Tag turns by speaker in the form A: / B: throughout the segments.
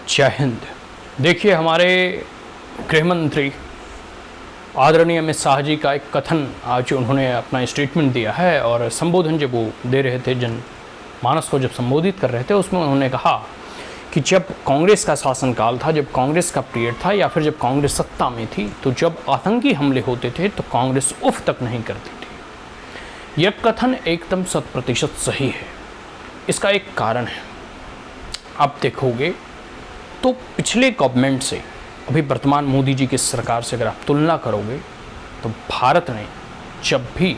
A: जय हिंद। देखिए, हमारे गृह मंत्री आदरणीय अमित शाह जी का एक कथन आज उन्होंने अपना स्टेटमेंट दिया है और संबोधन जब वो दे रहे थे, जन मानस को जब संबोधित कर रहे थे, उसमें उन्होंने कहा कि जब कांग्रेस का शासनकाल था, जब कांग्रेस का पीरियड था या फिर जब कांग्रेस सत्ता में थी, तो जब आतंकी हमले होते थे तो कांग्रेस उफ तक नहीं करती थी। यह कथन एकदम 100% सही है। इसका एक कारण है, आप देखोगे तो पिछले गवर्नमेंट से अभी वर्तमान मोदी जी की सरकार से अगर आप तुलना करोगे तो भारत ने जब भी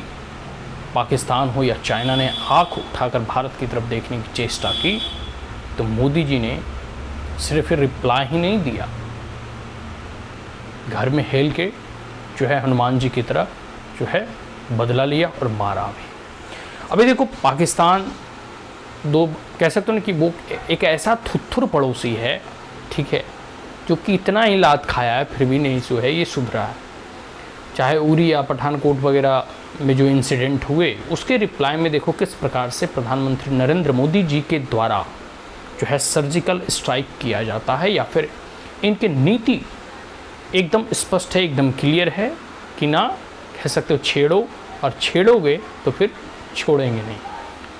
A: पाकिस्तान हो या चाइना ने आंख उठाकर भारत की तरफ देखने की चेष्टा की तो मोदी जी ने सिर्फ रिप्लाई ही नहीं दिया, घर में हेल के जो है हनुमान जी की तरह जो है बदला लिया और मारा भी। अभी देखो, पाकिस्तान दो कह सकते हो ना कि वो एक ऐसा थुथुर पड़ोसी है, ठीक है, जो कि इतना ही लात खाया है फिर भी नहीं जो है ये सुधरा है। चाहे उरी या पठानकोट वगैरह में जो इंसिडेंट हुए, उसके रिप्लाई में देखो किस प्रकार से प्रधानमंत्री नरेंद्र मोदी जी के द्वारा जो है सर्जिकल स्ट्राइक किया जाता है, या फिर इनकी नीति एकदम स्पष्ट है, एकदम क्लियर है कि ना कह सकते हो छेड़ो, और छेड़ोगे तो फिर छोड़ेंगे नहीं।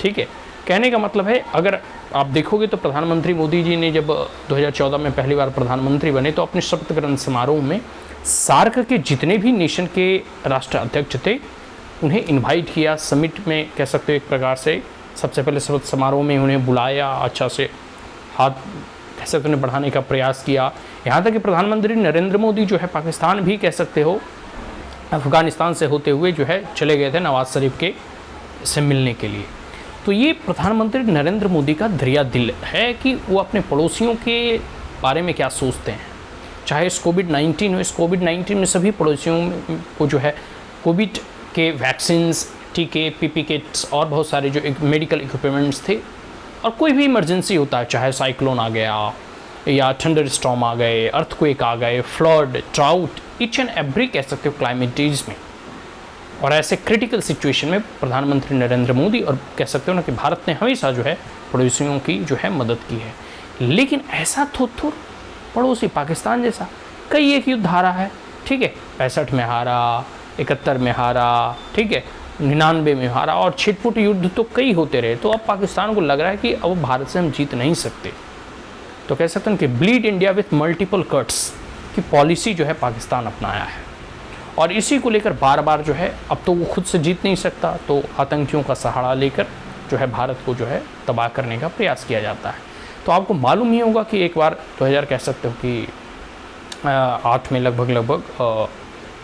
A: ठीक है, कहने का मतलब है, अगर आप देखोगे तो प्रधानमंत्री मोदी जी ने जब 2014 में पहली बार प्रधानमंत्री बने तो अपने शपथ ग्रहण समारोह में सार्क के जितने भी नेशन के राष्ट्र अध्यक्ष थे उन्हें इनवाइट किया समिट में, कह सकते हो एक प्रकार से सबसे पहले शपथ समारोह में उन्हें बुलाया, अच्छा से हाथ कह सकते उन्हें बढ़ाने का प्रयास किया। यहाँ तक कि प्रधानमंत्री नरेंद्र मोदी जो है पाकिस्तान भी कह सकते हो अफ़गानिस्तान से होते हुए जो है चले गए थे नवाज शरीफ के से मिलने के लिए। तो ये प्रधानमंत्री नरेंद्र मोदी का दरिया दिल है कि वो अपने पड़ोसियों के बारे में क्या सोचते हैं। चाहे इस कोविड-19 हो, इस कोविड-19 में सभी पड़ोसियों को जो है कोविड के वैक्सीन्स, टीके, पीपी किट्स और बहुत सारे जो मेडिकल इक्विपमेंट्स थे, और कोई भी इमरजेंसी होता है, चाहे साइक्लोन आ गया या थंडर स्टॉर्म आ गए, अर्थक्वेक आ गए, flood, drought, each and every कह सकते हो क्लाइमेटीज में, और ऐसे क्रिटिकल सिचुएशन में प्रधानमंत्री नरेंद्र मोदी और कह सकते हो ना कि भारत ने हमेशा जो है पड़ोसियों की जो है मदद की है। लेकिन ऐसा थोड़ा पड़ोसी पाकिस्तान जैसा कई एक युद्ध हारा है, ठीक है, 65 में हारा, 71 में हारा, ठीक है, 99 में हारा, और छिटपुट युद्ध तो कई होते रहे। तो अब पाकिस्तान को लग रहा है कि अब भारत से हम जीत नहीं सकते, तो कह सकते हैं कि bleed India with multiple cuts की पॉलिसी जो है पाकिस्तान अपनाया है, और इसी को लेकर बार बार जो है अब तो वो खुद से जीत नहीं सकता, तो आतंकियों का सहारा लेकर जो है भारत को जो है तबाह करने का प्रयास किया जाता है। तो आपको मालूम ही होगा कि एक बार 2000 कह सकते हो कि 8 में लगभग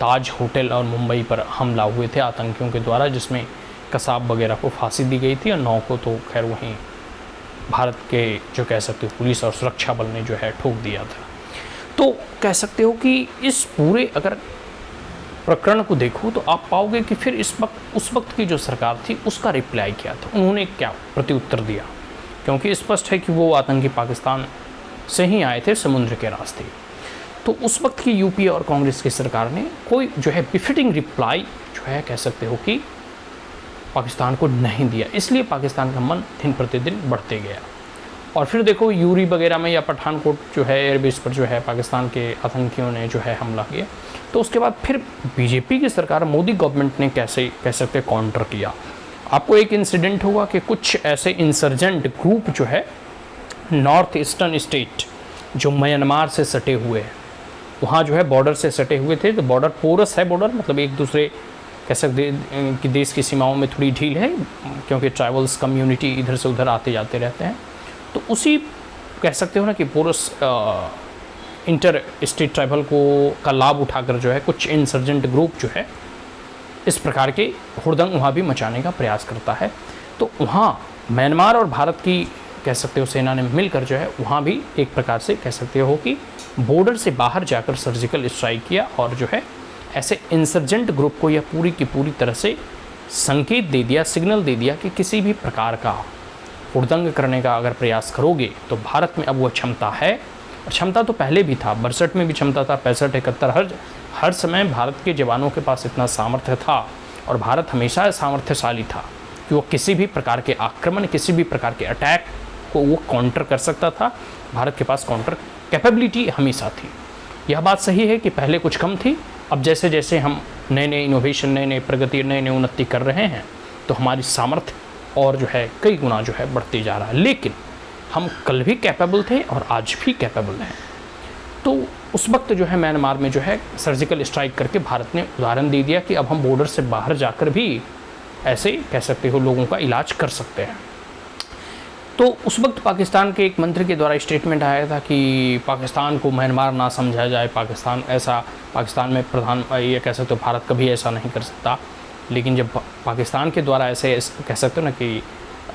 A: ताज होटल और मुंबई पर हमला हुए थे आतंकियों के द्वारा, जिसमें कसाब वगैरह को फांसी दी गई थी और 9 को तो खैर वहीं भारत के जो कह सकते हो पुलिस और सुरक्षा बल ने जो है ठोक दिया था। तो कह सकते हो कि इस पूरे अगर प्रकरण को देखो तो आप पाओगे कि फिर उस वक्त की जो सरकार थी उसका रिप्लाई क्या था, उन्होंने क्या प्रत्युत्तर दिया, क्योंकि स्पष्ट है कि वो आतंकी पाकिस्तान से ही आए थे समुद्र के रास्ते। तो उस वक्त की यूपी और कांग्रेस की सरकार ने कोई जो है बिफिटिंग रिप्लाई जो है कह सकते हो कि पाकिस्तान को नहीं दिया, इसलिए पाकिस्तान का मन दिन प्रतिदिन बढ़ते गया। और फिर देखो यूरी वगैरह में या पठानकोट जो है एयरबेस पर जो है पाकिस्तान के आतंकियों ने जो है हमला किया, तो उसके बाद फिर बीजेपी की सरकार मोदी गवर्नमेंट ने कैसे कह सकते काउंटर किया। आपको एक इंसिडेंट होगा कि कुछ ऐसे इंसर्जेंट ग्रुप जो है नॉर्थ ईस्टर्न स्टेट जो म्यांमार से सटे हुए हैं, वहाँ जो है बॉर्डर से सटे हुए थे, तो बॉर्डर पोरस है, बॉर्डर मतलब एक दूसरे कह सकते कि देश की सीमाओं में थोड़ी ढील है, क्योंकि ट्राइबल्स कम्युनिटी इधर से उधर आते जाते रहते हैं। तो उसी कह सकते हो ना कि पोरस इंटर स्टेट ट्राइबल का लाभ उठाकर जो है कुछ इंसर्जेंट ग्रुप जो है इस प्रकार के हुड़दंग वहाँ भी मचाने का प्रयास करता है। तो वहाँ म्यांमार और भारत की कह सकते हो सेना ने मिलकर जो है वहाँ भी एक प्रकार से कह सकते हो कि बॉर्डर से बाहर जाकर सर्जिकल स्ट्राइक किया, और जो है ऐसे इंसर्जेंट ग्रुप को यह पूरी की पूरी तरह से संकेत दे दिया, सिग्नल दे दिया कि किसी भी प्रकार का हुड़दंग करने का अगर प्रयास करोगे तो भारत में अब वह क्षमता है, और क्षमता तो पहले भी था, 62 में भी क्षमता था, 65, 71, हर समय भारत के जवानों के पास इतना सामर्थ्य था, और भारत हमेशा सामर्थ्यशाली था कि वो किसी भी प्रकार के आक्रमण, किसी भी प्रकार के अटैक को वो काउंटर कर सकता था। भारत के पास काउंटर कैपेबिलिटी हमेशा थी। यह बात सही है कि पहले कुछ कम थी, अब जैसे जैसे हम नए नए इनोवेशन, नए नए प्रगति, नए नए उन्नति कर रहे हैं तो हमारी सामर्थ्य और जो है कई गुना जो है बढ़ती जा रहा है। लेकिन हम कल भी कैपेबल थे और आज भी कैपेबल हैं। तो उस वक्त जो है म्यांमार में जो है सर्जिकल स्ट्राइक करके भारत ने उदाहरण दे दिया कि अब हम बॉर्डर से बाहर जाकर भी ऐसे कह सकते हो लोगों का इलाज कर सकते हैं। तो उस वक्त पाकिस्तान के एक मंत्री के द्वारा स्टेटमेंट आया था कि पाकिस्तान को म्यांमार ना समझा जाए, पाकिस्तान में प्रधान ये कह सकते हो भारत कभी ऐसा नहीं कर सकता। लेकिन जब पाकिस्तान के द्वारा ऐसे कह सकते हो ना कि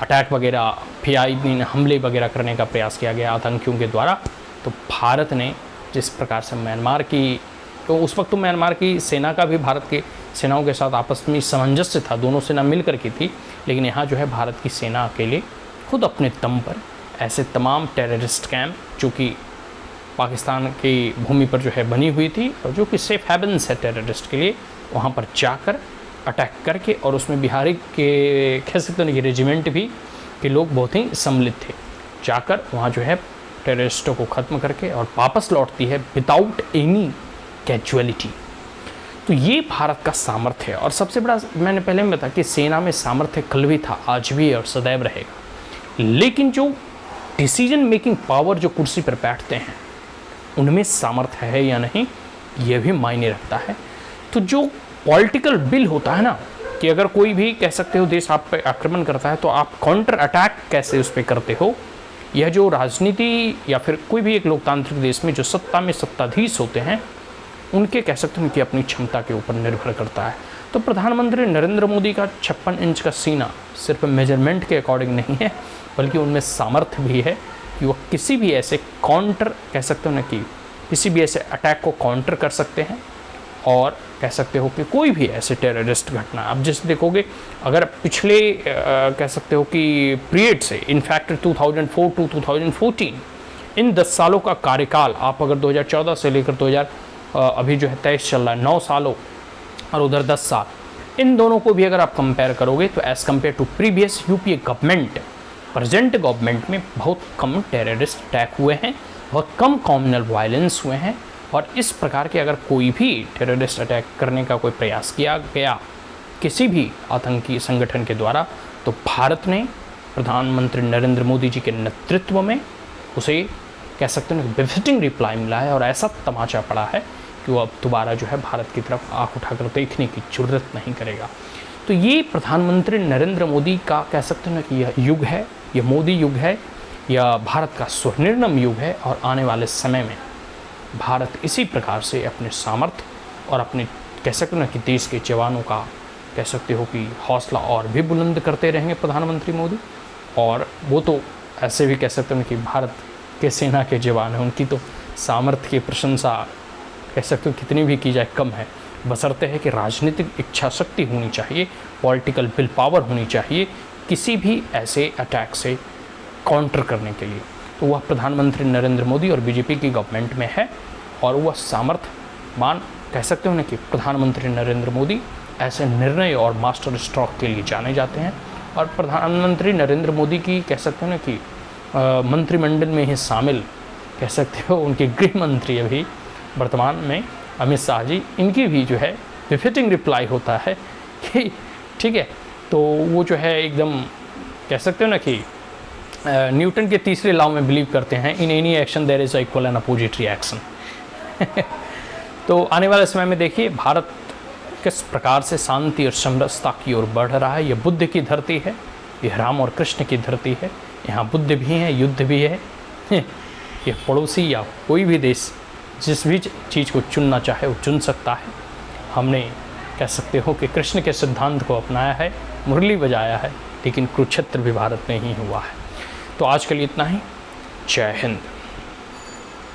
A: अटैक वगैरह, फिर हमले वगैरह करने का प्रयास किया गया आतंकियों के द्वारा, तो भारत ने जिस प्रकार से म्यांमार की, तो उस वक्त तो म्यांमार की सेना का भी भारत के सेनाओं के साथ आपस में सामंजस्य था, दोनों सेना मिलकर की थी। लेकिन यहाँ जो है भारत की सेना अकेले खुद अपने दम पर ऐसे तमाम टेररिस्ट कैंप जो कि पाकिस्तान की भूमि पर जो है बनी हुई थी और जो कि सेफ हेवन्स है टेररिस्ट के लिए, वहाँ पर जाकर अटैक करके, और उसमें बिहारी के कह सकते हैं कि रेजिमेंट भी के लोग बहुत ही सम्मिलित थे, जाकर वहाँ जो है टेररिस्टों को ख़त्म करके और वापस लौटती है विदाउट एनी कैजुअलिटी। तो ये भारत का सामर्थ्य है। और सबसे बड़ा मैंने पहले में बताया कि सेना में सामर्थ्य कल भी था, आज भी है और सदैव रहेगा। लेकिन जो डिसीजन मेकिंग पावर जो कुर्सी पर बैठते हैं उनमें सामर्थ्य है या नहीं, यह भी मायने रखता है। तो जो पॉलिटिकल बिल होता है ना कि अगर कोई भी कह सकते हो देश आप पे आक्रमण करता है तो आप काउंटर अटैक कैसे उस पर करते हो, यह जो राजनीति या फिर कोई भी एक लोकतांत्रिक देश में जो सत्ता में सत्ताधीश होते हैं उनके कह सकते हैं उनकी अपनी क्षमता के ऊपर निर्भर करता है। तो प्रधानमंत्री नरेंद्र मोदी का 56 इंच का सीना सिर्फ मेजरमेंट के अकॉर्डिंग नहीं है, बल्कि उनमें सामर्थ्य भी है कि वो किसी भी ऐसे काउंटर कह सकते हो ना कि किसी भी ऐसे अटैक को काउंटर कर सकते हैं। और कह सकते हो कि कोई भी ऐसे टेररिस्ट घटना, अब जैसे देखोगे अगर पिछले कह सकते हो कि पीरियड से, इनफैक्ट 2004 टू 2014, इन 10 सालों का कार्यकाल आप अगर 2014 से लेकर अभी जो है 23 चल रहा है, 9 सालों और उधर 10 साल, इन दोनों को भी अगर आप कंपेयर करोगे तो as compare to previous UPA government, present government में बहुत कम टेररिस्ट अटैक हुए हैं, बहुत कम कम्युनल वायलेंस हुए हैं। और इस प्रकार के अगर कोई भी टेररिस्ट अटैक करने का कोई प्रयास किया गया किसी भी आतंकी संगठन के द्वारा, तो भारत ने प्रधानमंत्री नरेंद्र मोदी जी के नेतृत्व में उसे कह सकते हैं बिफिटिंग रिप्लाई मिला है और ऐसा तमाचा पड़ा है कि वो अब दोबारा जो है भारत की तरफ आंख उठाकर देखने की जरूरत नहीं करेगा। तो ये प्रधानमंत्री नरेंद्र मोदी का कह सकते हैं ना कि यह युग है, यह मोदी युग है, यह भारत का स्वर्णिम युग है। और आने वाले समय में भारत इसी प्रकार से अपने सामर्थ्य और अपने कह सकते हो ना कि देश के जवानों का कह सकते हो कि हौसला और भी बुलंद करते रहेंगे प्रधानमंत्री मोदी। और वो तो ऐसे भी कह सकते हो कि भारत के सेना के जवान हैं, उनकी तो सामर्थ्य की प्रशंसा कह सकते हो कितनी भी की जाए कम है, बशर्ते है कि राजनीतिक इच्छा शक्ति होनी चाहिए, पॉलिटिकल विल पावर होनी चाहिए किसी भी ऐसे अटैक से काउंटर करने के लिए। तो वह प्रधानमंत्री नरेंद्र मोदी और बीजेपी की गवर्नमेंट में है। और वह सामर्थ्यवान कह सकते हो ना कि प्रधानमंत्री नरेंद्र मोदी ऐसे निर्णय और मास्टर स्ट्रोक के लिए जाने जाते हैं। और प्रधानमंत्री नरेंद्र मोदी की कह सकते हो ना कि मंत्रिमंडल में ही शामिल कह सकते हो उनके गृह मंत्री अभी वर्तमान में अमित शाह जी, इनकी भी जो है बिफिटिंग रिप्लाई होता है कि ठीक है। तो वो जो है एकदम कह सकते हो ना कि न्यूटन के तीसरे लॉ में बिलीव करते हैं, in any action there is equal and opposite reaction. तो आने वाले समय में देखिए भारत किस प्रकार से शांति और समरसता की ओर बढ़ रहा है। यह बुद्ध की धरती है, यह राम और कृष्ण की धरती है, यहाँ बुद्ध भी हैं, युद्ध भी है। यह पड़ोसी या कोई भी देश जिस भी चीज़ को चुनना चाहे वो चुन सकता है। हमने कह सकते हो कि कृष्ण के सिद्धांत को अपनाया है, मुरली बजाया है, लेकिन कुरुक्षेत्र भी भारत में ही हुआ है। तो आज के लिए इतना ही। जय हिंद।